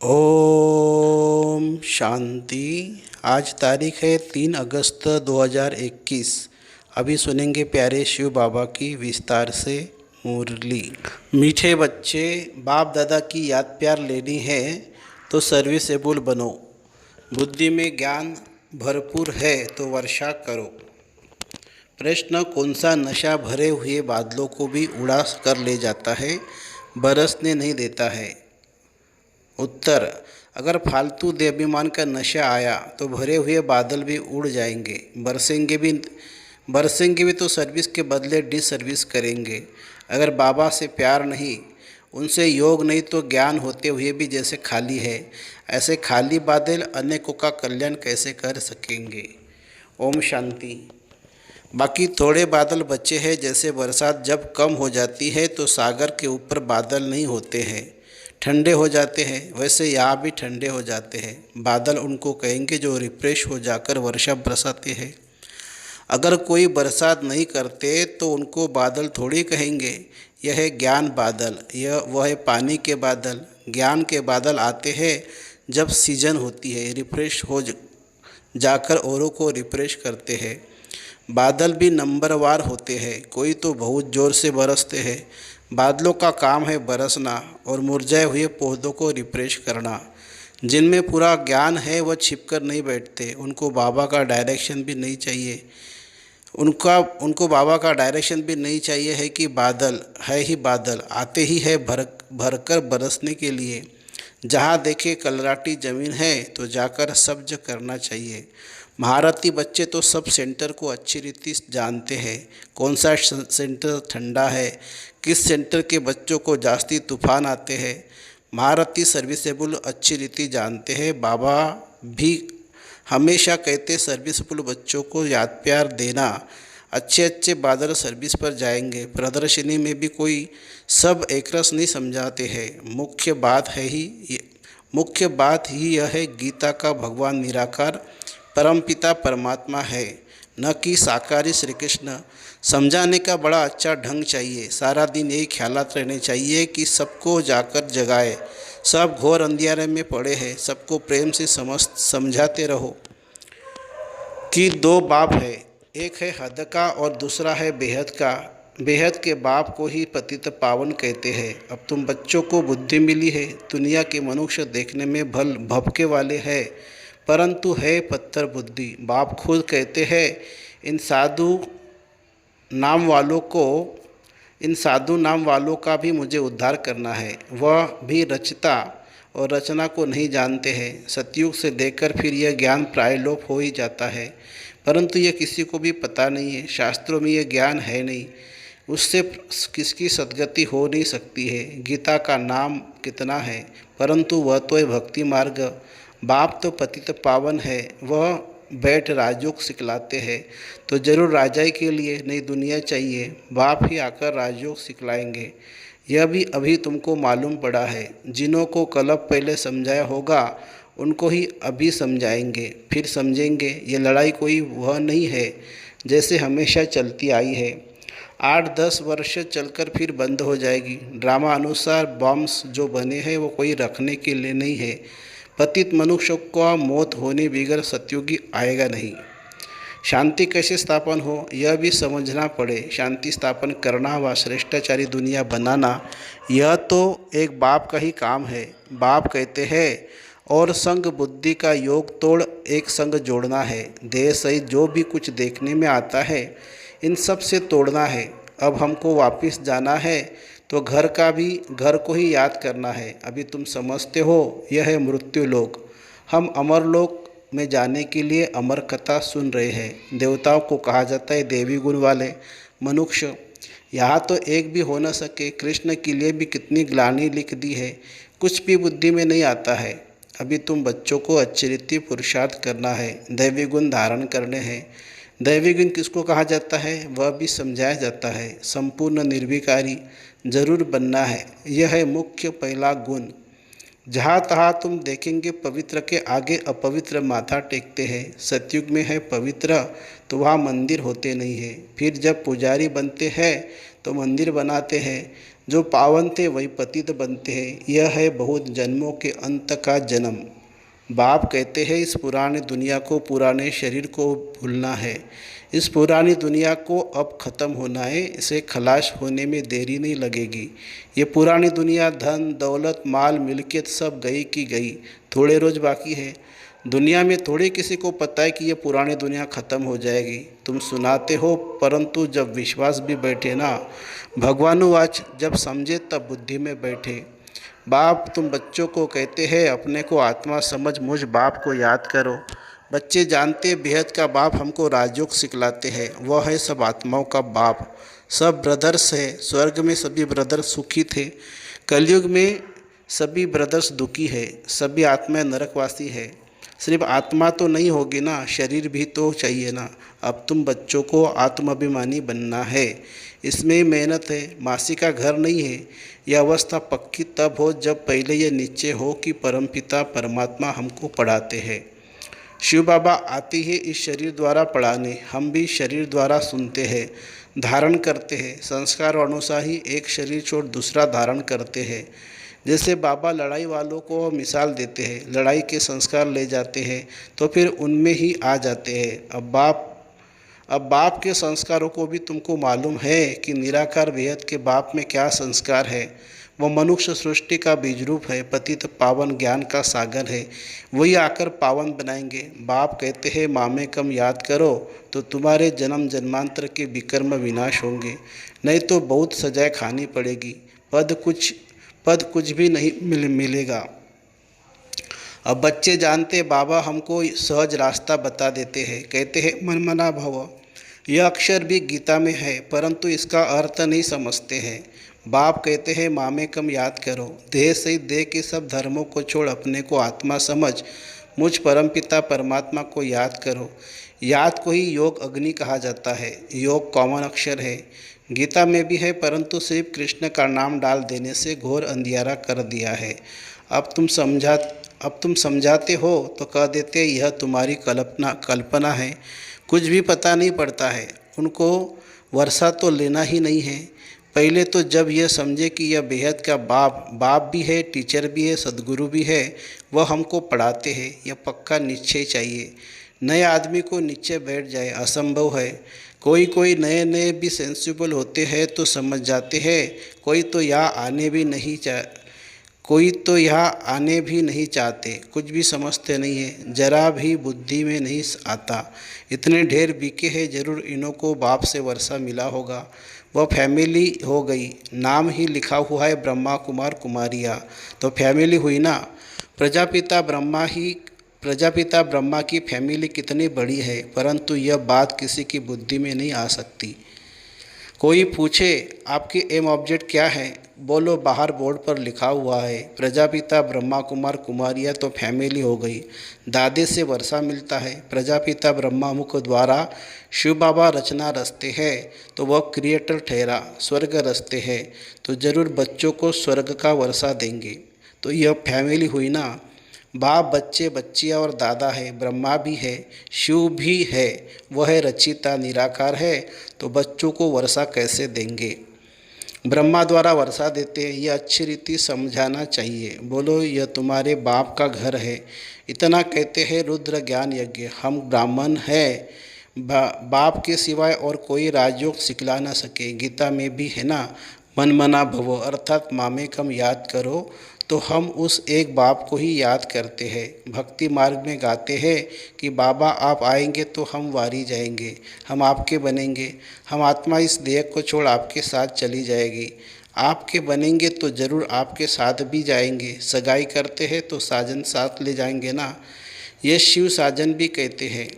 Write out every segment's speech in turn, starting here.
ओम शांति। आज तारीख है 3 अगस्त 2021। अभी सुनेंगे प्यारे शिव बाबा की विस्तार से मुरली। मीठे बच्चे, बाप दादा की याद प्यार लेनी है तो सर्विसेबल बनो। बुद्धि में ज्ञान भरपूर है तो वर्षा करो। प्रश्न: कौन सा नशा भरे हुए बादलों को भी उड़ा कर ले जाता है, बरसने नहीं देता है? उत्तर: अगर फालतू देहाभिमान का नशा आया तो भरे हुए बादल भी उड़ जाएंगे, बरसेंगे भी तो सर्विस के बदले डिसर्विस करेंगे। अगर बाबा से प्यार नहीं, उनसे योग नहीं तो ज्ञान होते हुए भी जैसे खाली है, ऐसे खाली बादल अनेकों का कल्याण कैसे कर सकेंगे? ओम शांति। बाकी थोड़े बादल बचे हैं। जैसे बरसात जब कम हो जाती है तो सागर के ऊपर बादल नहीं होते हैं, ठंडे हो जाते हैं, वैसे यहाँ भी ठंडे हो जाते हैं। बादल उनको कहेंगे जो रिफ्रेश हो जाकर वर्षा बरसाते हैं। अगर कोई बरसात नहीं करते तो उनको बादल थोड़ी कहेंगे। यह है ज्ञान बादल, वह है पानी के बादल। ज्ञान के बादल आते हैं जब सीजन होती है, रिफ्रेश हो जाकर औरों को रिफ्रेश करते हैं। बादल भी नंबरवार होते हैं, कोई तो बहुत ज़ोर से बरसते हैं। बादलों का काम है बरसना और मुरझाए हुए पौधों को रिफ्रेश करना। जिनमें पूरा ज्ञान है वह छिपकर नहीं बैठते, उनको बाबा का डायरेक्शन भी नहीं चाहिए। उनको बाबा का डायरेक्शन भी नहीं चाहिए है कि बादल है ही बादल आते ही है भरकर बरसने के लिए। जहाँ देखे कलराटी ज़मीन है तो जाकर सब्ज करना चाहिए। महारथी बच्चे तो सब सेंटर को अच्छी रीति जानते हैं, कौन सा सेंटर ठंडा है, किस सेंटर के बच्चों को जास्ती तूफान आते हैं। महारथी सर्विसेबल अच्छी रीति जानते हैं। बाबा भी हमेशा कहते सर्विसेबल बच्चों को याद प्यार देना। अच्छे अच्छे बादल सर्विस पर जाएंगे। प्रदर्शनी में भी कोई सब एकरस नहीं समझाते हैं। मुख्य बात ही यह है, गीता का भगवान निराकार परमपिता परमात्मा है, न कि साकारी श्री कृष्ण। समझाने का बड़ा अच्छा ढंग चाहिए। सारा दिन यही ख्यालात रहने चाहिए कि सबको जाकर जगाए। सब घोर अंधियारे में पड़े हैं, सबको प्रेम से समझाते रहो कि दो बाप है, एक है हद का और दूसरा है बेहद का। बेहद के बाप को ही पतित पावन कहते हैं। अब तुम बच्चों को बुद्धि मिली है। दुनिया के मनुष्य देखने में भपके वाले हैं, परंतु है पत्थर बुद्धि। बाप खुद कहते हैं इन साधु नाम वालों का भी मुझे उद्धार करना है। वह भी रचता और रचना को नहीं जानते हैं। सतयुग से देकर फिर यह ज्ञान प्राय लोप हो ही जाता है, परंतु यह किसी को भी पता नहीं है। शास्त्रों में यह ज्ञान है नहीं, उससे किसकी सद्गति हो नहीं सकती है। गीता का नाम कितना है, परंतु वह तो है भक्ति मार्ग। बाप तो पतित पावन है, वह बैठ राजयोग सिखलाते हैं तो जरूर राजाई के लिए नहीं दुनिया चाहिए। बाप ही आकर राजयोग सिखलाएंगे, यह भी अभी तुमको मालूम पड़ा है। जिन्हों को कलब पहले समझाया होगा उनको ही अभी समझाएंगे, फिर समझेंगे। ये लड़ाई कोई वह नहीं है जैसे हमेशा चलती आई है, 8-10 वर्ष चलकर फिर बंद हो जाएगी। ड्रामा अनुसार बॉम्ब्स जो बने हैं वो कोई रखने के लिए नहीं है। पतित मनुष्य को मौत होने बगैर सतयुगी आएगा नहीं। शांति कैसे स्थापन हो यह भी समझना पड़े। शांति स्थापन करना व श्रेष्ठाचारी दुनिया बनाना यह तो एक बाप का ही काम है। बाप कहते हैं और संग बुद्धि का योग तोड़ एक संग जोड़ना है। देह सहित जो भी कुछ देखने में आता है इन सब से तोड़ना है। अब हमको वापस जाना है तो घर को ही याद करना है। अभी तुम समझते हो यह है मृत्यु लोक। हम अमर लोक में जाने के लिए अमर कथा सुन रहे हैं। देवताओं को कहा जाता है देवी गुण वाले मनुष्य, यहाँ तो एक भी हो न सके। कृष्ण के लिए भी कितनी ग्लानि लिख दी है, कुछ भी बुद्धि में नहीं आता है। अभी तुम बच्चों को अच्छी रीति पुरुषार्थ करना है, दैवी गुण धारण करने हैं। दैवी गुण किसको कहा जाता है वह भी समझाया जाता है। संपूर्ण निर्विकारी जरूर बनना है, यह है मुख्य पहला गुण। जहाँ तहाँ तुम देखेंगे पवित्र के आगे अपवित्र माथा टेकते हैं। सतयुग में है पवित्र तो वहाँ मंदिर होते नहीं है। फिर जब पुजारी बनते हैं तो मंदिर बनाते हैं। जो पावन थे वही पतित बनते हैं। यह है बहुत जन्मों के अंत का जन्म। बाप कहते हैं इस पुरानी दुनिया को, पुराने शरीर को भूलना है। इस पुरानी दुनिया को अब ख़त्म होना है। इसे खलास होने में देरी नहीं लगेगी। ये पुरानी दुनिया धन दौलत माल मिल्कियत सब गई की गई, थोड़े रोज़ बाकी है। दुनिया में थोड़े किसी को पता है कि ये पुरानी दुनिया ख़त्म हो जाएगी। तुम सुनाते हो परंतु जब विश्वास भी बैठे ना, भगवानुवाच, जब समझे तब बुद्धि में बैठे। बाप तुम बच्चों को कहते हैं अपने को आत्मा समझ मुझ बाप को याद करो। बच्चे जानते बेहद का बाप हमको राजयोग सिखलाते हैं। वह है सब आत्माओं का बाप। सब ब्रदर्स है। स्वर्ग में सभी ब्रदर्स सुखी थे। कलयुग में सभी ब्रदर्स दुखी है। सभी आत्माएं नरकवासी है। सिर्फ आत्मा तो नहीं होगी ना, शरीर भी तो चाहिए ना। अब तुम बच्चों को आत्माभिमानी बनना है। इसमें मेहनत है। मासी का घर नहीं है। यह अवस्था पक्की तब हो जब पहले यह निश्चय हो कि परमपिता परमात्मा हमको पढ़ाते हैं। शिव बाबा आती है इस शरीर द्वारा पढ़ाने। हम भी शरीर द्वारा सुनते हैं, धारण करते हैं। संस्कार अनुसार ही एक शरीर छोड़ दूसरा धारण करते हैं। जैसे बाबा लड़ाई वालों को मिसाल देते हैं, लड़ाई के संस्कार ले जाते हैं तो फिर उनमें ही आ जाते हैं। अब बाप के संस्कारों को भी तुमको मालूम है कि निराकार बेहद के बाप में क्या संस्कार है। वह मनुष्य सृष्टि का बीज रूप है, पतित पावन ज्ञान का सागर है। वही आकर पावन बनाएंगे। बाप कहते हैं मामे कम याद करो तो तुम्हारे जन्म जन्मांतर के विकर्म विनाश होंगे, नहीं तो बहुत सजाएं खानी पड़ेगी। पद कुछ भी नहीं मिलेगा। अब बच्चे जानते बाबा हमको सहज रास्ता बता देते हैं। कहते हैं मनमना भव। यह अक्षर भी गीता में है परंतु इसका अर्थ नहीं समझते हैं। बाप कहते हैं मामे कम याद करो। देह सहित देह के सब धर्मों को छोड़ अपने को आत्मा समझ मुझ परमपिता परमात्मा को याद करो। याद को ही योग अग्नि कहा जाता है। योग कॉमन अक्षर है, गीता में भी है परंतु सिर्फ कृष्ण का नाम डाल देने से घोर अंधियारा कर दिया है। अब तुम समझाते हो तो कह देते यह तुम्हारी कल्पना है। कुछ भी पता नहीं पड़ता है। उनको वर्षा तो लेना ही नहीं है। पहले तो जब यह समझे कि यह बेहद का बाप भी है, टीचर भी है, सदगुरु भी है, वह हमको पढ़ाते हैं। यह पक्का निश्चय चाहिए। नए आदमी को निश्चय बैठ जाए असंभव है। कोई नए भी सेंसिबल होते हैं तो समझ जाते हैं। कोई तो यहाँ आने भी नहीं चाहते, कुछ भी समझते नहीं है, जरा भी बुद्धि में नहीं आता। इतने ढेर बीके हैं, जरूर इन्हों को बाप से वर्षा मिला होगा। वह फैमिली हो गई। नाम ही लिखा हुआ है ब्रह्मा कुमार कुमारिया, तो फैमिली हुई ना। प्रजापिता ब्रह्मा की फैमिली कितनी बड़ी है, परंतु यह बात किसी की बुद्धि में नहीं आ सकती। कोई पूछे आपकी एम ऑब्जेक्ट क्या है, बोलो बाहर बोर्ड पर लिखा हुआ है प्रजापिता ब्रह्मा कुमार कुमारिया, तो फैमिली हो गई। दादे से वर्षा मिलता है। प्रजापिता ब्रह्मा मुख द्वारा शिव बाबा रचना रचते हैं तो वह क्रिएटर ठहरा। स्वर्ग रचते हैं तो जरूर बच्चों को स्वर्ग का वर्षा देंगे। तो यह फैमिली हुई ना। बाप बच्चे बच्चियाँ और दादा है, ब्रह्मा भी है, शिव भी है, वह है रचिता निराकार है, तो बच्चों को वर्षा कैसे देंगे। ब्रह्मा द्वारा वर्षा देते हैं, यह अच्छी रीति समझाना चाहिए। बोलो यह तुम्हारे बाप का घर है। इतना कहते हैं रुद्र ज्ञान यज्ञ। हम ब्राह्मण हैं, बाप के सिवाय और कोई राजयोग सिखला ना सके। गीता में भी है ना, मन मना भवो अर्थात मामे कम याद करो। तो हम उस एक बाप को ही याद करते हैं। भक्ति मार्ग में गाते हैं कि बाबा आप आएंगे तो हम वारी जाएंगे, हम आपके बनेंगे। हम आत्मा इस देह को छोड़ आपके साथ चली जाएगी। आपके बनेंगे तो ज़रूर आपके साथ भी जाएंगे। सगाई करते हैं तो साजन साथ ले जाएंगे ना। ये शिव साजन भी कहते हैं।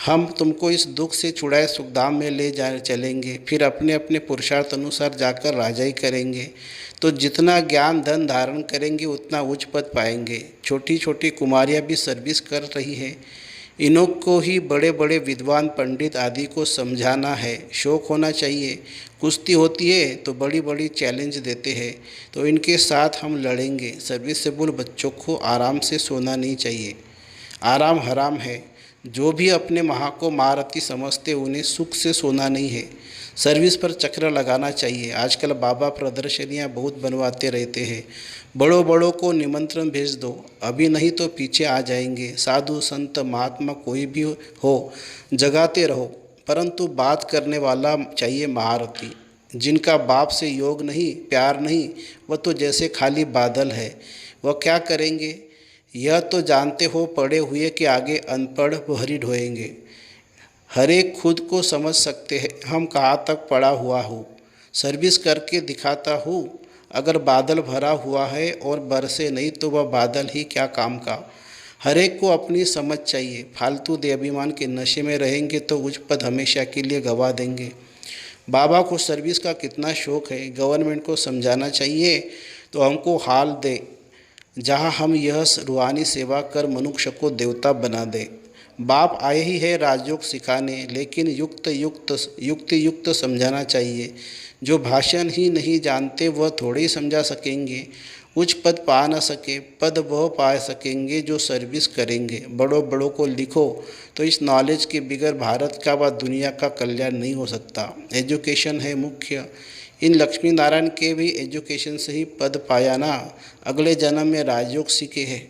हम तुमको इस दुख से छुड़ाए सुखधाम में ले जा चलेंगे, फिर अपने अपने पुरुषार्थ अनुसार जाकर राजाई करेंगे। तो जितना ज्ञान धन धारण करेंगे उतना उच्च पद पाएंगे। छोटी छोटी कुमारियाँ भी सर्विस कर रही है। इन्हों को ही बड़े बड़े विद्वान पंडित आदि को समझाना है, शौक होना चाहिए। कुश्ती होती है तो बड़ी बड़ी चैलेंज देते हैं, तो इनके साथ हम लड़ेंगे। सर्विसेबल बच्चों को आराम से सोना नहीं चाहिए, आराम हराम है। जो भी अपने माँ को महारथी समझते उन्हें सुख से सोना नहीं है, सर्विस पर चक्र लगाना चाहिए। आजकल बाबा प्रदर्शनियाँ बहुत बनवाते रहते हैं, बड़ों बड़ों को निमंत्रण भेज दो, अभी नहीं तो पीछे आ जाएंगे। साधु संत महात्मा कोई भी हो, जगाते रहो, परंतु बात करने वाला चाहिए महारथी। जिनका बाप से योग नहीं, प्यार नहीं, वह तो जैसे खाली बादल है, वह क्या करेंगे। यह तो जानते हो पढ़े हुए कि आगे अनपढ़ भरी ढोएंगे। हर एक खुद को समझ सकते हैं हम कहाँ तक पढ़ा हुआ हूँ, सर्विस करके दिखाता हूँ। अगर बादल भरा हुआ है और बरसे नहीं तो वह बादल ही क्या काम का। हर एक को अपनी समझ चाहिए, फालतू देहाभिमान के नशे में रहेंगे तो उच्च पद हमेशा के लिए गवा देंगे। बाबा को सर्विस का कितना शौक है, गवर्नमेंट को समझाना चाहिए तो हमको हाल दे, जहाँ हम यह रूहानी सेवा कर मनुष्य को देवता बना दे। बाप आए ही है राजयोग सिखाने, लेकिन युक्ति युक्त समझाना चाहिए। जो भाषण ही नहीं जानते वह थोड़े ही समझा सकेंगे। उच्च पद पा न सके, पद वह पा सकेंगे जो सर्विस करेंगे। बड़ों बड़ों को लिखो तो इस नॉलेज के बगैर भारत का व दुनिया का कल्याण नहीं हो सकता। एजुकेशन है मुख्य। इन लक्ष्मी नारायण के भी एजुकेशन से ही पद पाया ना, अगले जन्म में राजयोग सीखे हैं।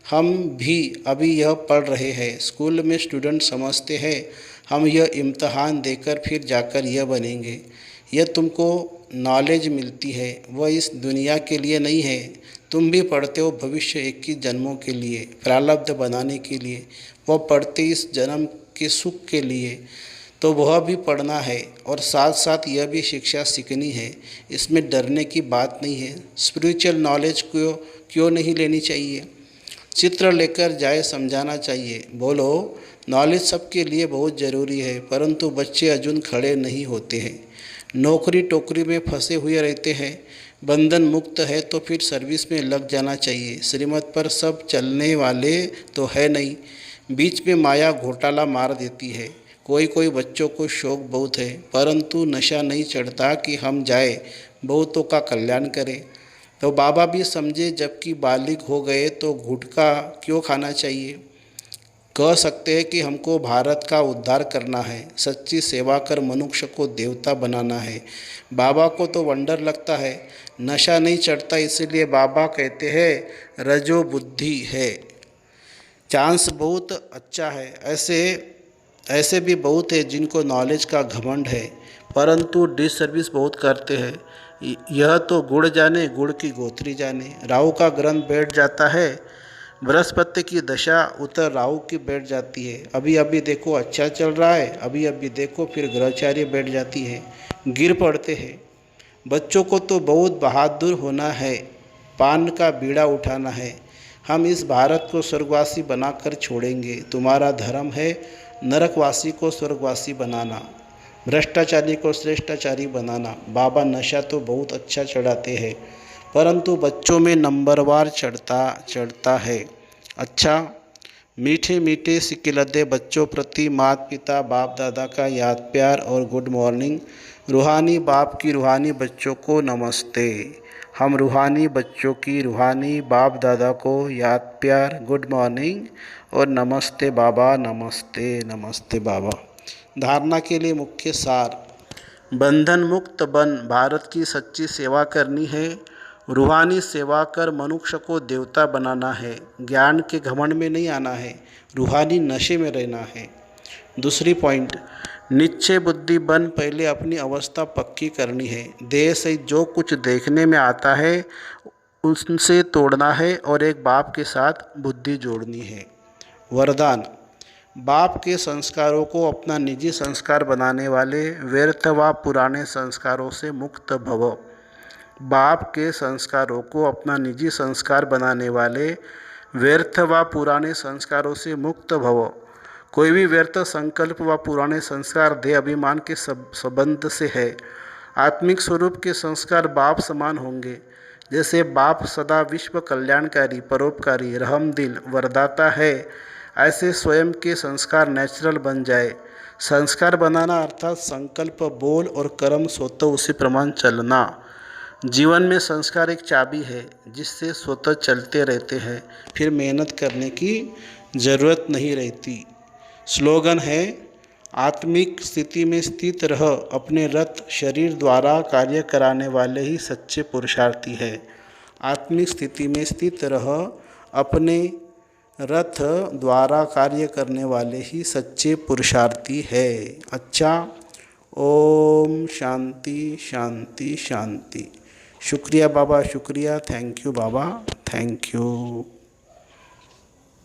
हम भी अभी यह पढ़ रहे हैं, स्कूल में स्टूडेंट समझते हैं हम यह इम्तहान देकर फिर जाकर यह बनेंगे। यह तुमको नॉलेज मिलती है, वह इस दुनिया के लिए नहीं है। तुम भी पढ़ते हो भविष्य 21 जन्मों के लिए, प्रारब्ध बनाने के लिए। वह पढ़ते इस जन्म के सुख के लिए, तो वह भी पढ़ना है और साथ साथ यह भी शिक्षा सीखनी है। इसमें डरने की बात नहीं है। स्पिरिचुअल नॉलेज को क्यों नहीं लेनी चाहिए। चित्र लेकर जाए समझाना चाहिए। बोलो नॉलेज सबके लिए बहुत ज़रूरी है, परंतु बच्चे अजून खड़े नहीं होते हैं, नौकरी टोकरी में फंसे हुए रहते हैं। बंधन मुक्त है तो फिर सर्विस में लग जाना चाहिए। श्रीमत पर सब चलने वाले तो है नहीं, बीच में माया घोटाला मार देती है। कोई बच्चों को शौक बहुत है, परंतु नशा नहीं चढ़ता कि हम जाए बहुतों का कल्याण करें। तो बाबा भी समझे जबकि बालिग हो गए तो गुटखा क्यों खाना चाहिए। कह सकते हैं कि हमको भारत का उद्धार करना है, सच्ची सेवा कर मनुष्य को देवता बनाना है। बाबा को तो वंडर लगता है, नशा नहीं चढ़ता, इसलिए बाबा कहते हैं रजो बुद्धि है। चांस बहुत अच्छा है। ऐसे भी बहुत है जिनको नॉलेज का घमंड है, परंतु डिसर्विस बहुत करते हैं। यह तो गुड़ जाने गुड़ की गोत्री जाने। राहु का ग्रंथ बैठ जाता है, बृहस्पति की दशा उतर राहु की बैठ जाती है। अभी अभी देखो अच्छा चल रहा है, अभी अभी देखो फिर ग्रहचार्य बैठ जाती है, गिर पड़ते हैं। बच्चों को तो बहुत बहादुर होना है, पान का बीड़ा उठाना है। हम इस भारत को स्वर्गवासी बनाकर छोड़ेंगे। तुम्हारा धर्म है नरकवासी को स्वर्गवासी बनाना, भ्रष्टाचारी को श्रेष्ठाचारी बनाना। बाबा नशा तो बहुत अच्छा चढ़ाते हैं, परंतु बच्चों में नंबरवार चढ़ता है। अच्छा, मीठे मीठे सिकिलदे बच्चों प्रति माता पिता बाप दादा का याद प्यार और गुड मॉर्निंग। रूहानी बाप की रूहानी बच्चों को नमस्ते। हम रूहानी बच्चों की रूहानी बाप दादा को याद प्यार, गुड मॉर्निंग और नमस्ते बाबा, नमस्ते नमस्ते बाबा। धारणा के लिए मुख्य सार। बंधन मुक्त बन, भारत की सच्ची सेवा करनी है। रूहानी सेवा कर मनुष्य को देवता बनाना है। ज्ञान के घमंड में नहीं आना है, रूहानी नशे में रहना है। दूसरी पॉइंट, निश्चय बुद्धि बन, पहले अपनी अवस्था पक्की करनी है। देह से जो कुछ देखने में आता है उनसे तोड़ना है और एक बाप के साथ बुद्धि जोड़नी है। वरदान, बाप के संस्कारों को अपना निजी संस्कार बनाने वाले, व्यर्थ व पुराने संस्कारों से मुक्त भव। बाप के संस्कारों को अपना निजी संस्कार बनाने वाले, व्यर्थ व पुराने संस्कारों से मुक्त भव। कोई भी व्यर्थ संकल्प व पुराने संस्कार देह अभिमान के संबंध से है। आत्मिक स्वरूप के संस्कार बाप समान होंगे। जैसे बाप सदा विश्व कल्याणकारी, परोपकारी, रहमदिल, वरदाता है, ऐसे स्वयं के संस्कार नेचुरल बन जाए। संस्कार बनाना अर्थात संकल्प, बोल और कर्म स्वतः उसी प्रमाण चलना। जीवन में संस्कार एक चाबी है जिससे स्वतः चलते रहते हैं, फिर मेहनत करने की ज़रूरत नहीं रहती। स्लोगन है, आत्मिक स्थिति में स्थित रह, अपने रथ शरीर द्वारा कार्य कराने वाले ही सच्चे पुरुषार्थी है। आत्मिक स्थिति में स्थित रह, अपने रथ द्वारा कार्य करने वाले ही सच्चे पुरुषार्थी है। अच्छा, ओम शांति शांति शांति। शुक्रिया बाबा, शुक्रिया। Thank you Baba, thank you.